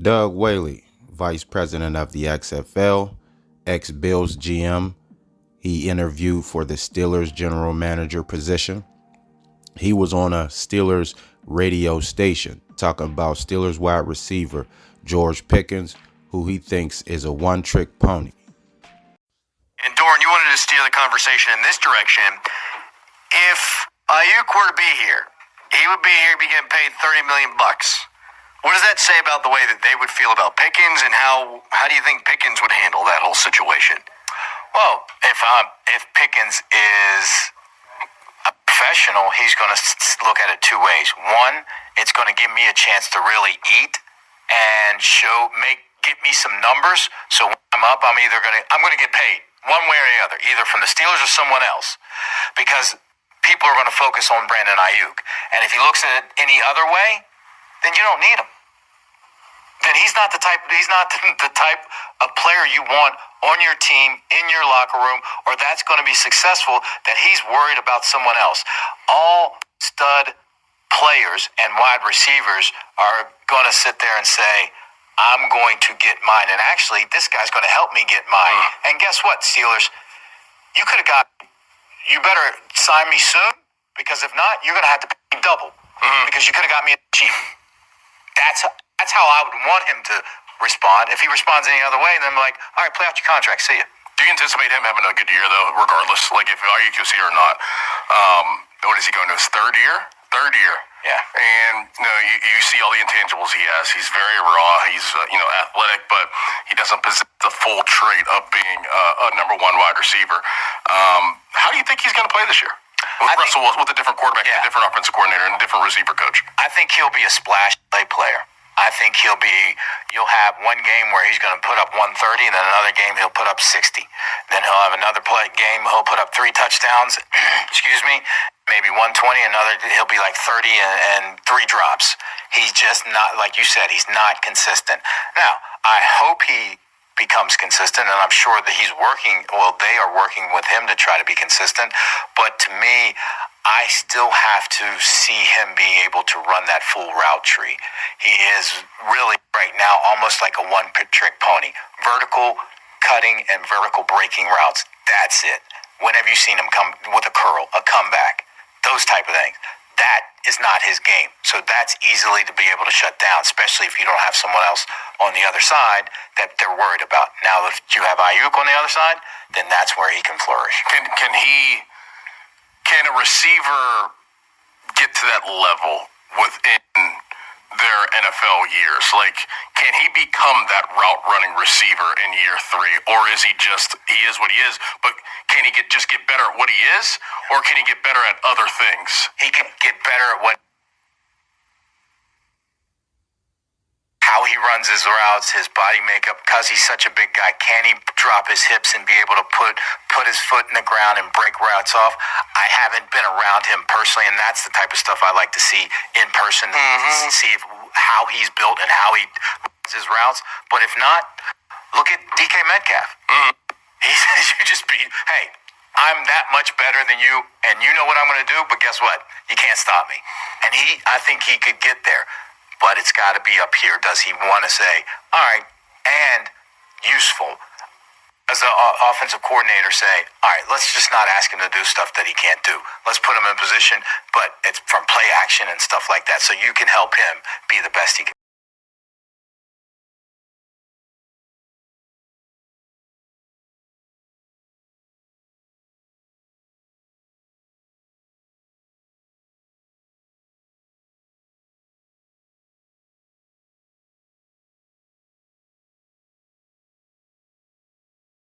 Doug Whaley, Vice President of the XFL, ex-Bills GM. He interviewed for the Steelers general manager position. He was on a Steelers radio station talking about Steelers wide receiver George Pickens, who he thinks is a one-trick pony. And Doran, you wanted to steer the conversation in this direction. If Ayuk were to be here, he would be here, be getting paid $30 million. What does that say about the way that they would feel about Pickens, and how do you think Pickens would handle that whole situation? Well, if Pickens is a professional, he's going to look at it two ways. One, it's going to give me a chance to really eat and get me some numbers. So when I'm up, I'm going to get paid one way or the other, either from the Steelers or someone else, because people are going to focus on Brandon Ayuk. And if he looks at it any other way, then you don't need him. Then he's not the type of player you want on your team, in your locker room, or that's going to be successful, that he's worried about someone else. All stud players and wide receivers are going to sit there and say, I'm going to get mine. And actually, this guy's going to help me get mine. And guess what, Steelers? You better sign me soon, because if not, you're going to have to pay me double. Because you could have got me cheap. That's how I would want him to respond. If he responds any other way, then I'm like, all right, play out your contract. See ya. Do you anticipate him having a good year, though, regardless? Like, if Ayuk's here or not? What is he going to his third year? Third year. Yeah. And you see all the intangibles he has. He's very raw. He's athletic, but he doesn't possess the full trait of being a number one wide receiver. How do you think he's going to play this year? With a different quarterback, a different offensive coordinator, and a different receiver coach. I think he'll be a splash play player. I think you'll have one game where he's going to put up 130, and then another game he'll put up 60. Then he'll have another game he'll put up 3 touchdowns, maybe 120, he'll be like 30 and 3 drops. He's just not, like you said, he's not consistent. Now, I hope he becomes consistent, and I'm sure that they are working with him to try to be consistent. But to me, I still have to see him being able to run that full route tree. He is really right now almost like a one-trick pony. Vertical cutting and vertical breaking routes. That's it. When have you seen him come with a curl, a comeback, those type of things? That is not his game. So that's easily to be able to shut down, especially if you don't have someone else on the other side that they're worried about. Now, if you have Ayuk on the other side, then that's where he can flourish. Can a receiver get to that level within their NFL years? Like, can he become that route running receiver in year 3, or is he what he is? But can he get better at what he is, or can he get better at other things? He can get better at how he runs his routes, his body makeup, because he's such a big guy. Can he drop his hips and be able to put his foot in the ground and break routes off? I haven't been around him personally, and that's the type of stuff I like to see in person, see how he's built and how he runs his routes. But if not, look at DK Metcalf. Hey, I'm that much better than you, and you know what I'm going to do, but guess what? You can't stop me. And I think he could get there. But it's got to be up here. Does he want to say, all right, and useful? As the offensive coordinator say, all right, let's just not ask him to do stuff that he can't do. Let's put him in position, but it's from play action and stuff like that, so you can help him be the best he can.